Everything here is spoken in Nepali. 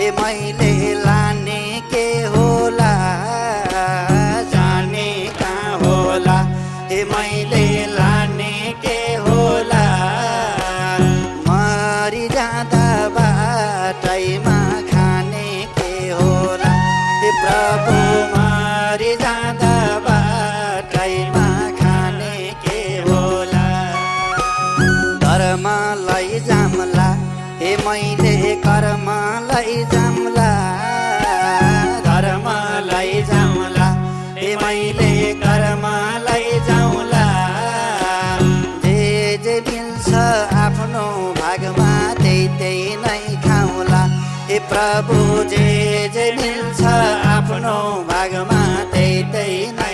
ए मैले लाने के होला जाने कहाँ होला ए मैले लाने के होला मरि जाँदा बाटैमा खाने के होला ए प्रभु मरि जाँदा बाटैमा खाने के होला घरमा लैजामला ए मैले घरमा लैजामला घरमा लैजामला ए मैले घरमा लैजाउँला जे जे मिल्छ आफ्नो भागमा त्यही त्यही नै खाउँला ए प्रभु जे जे मिल्छ आफ्नो भागमा त्यही त्यही नै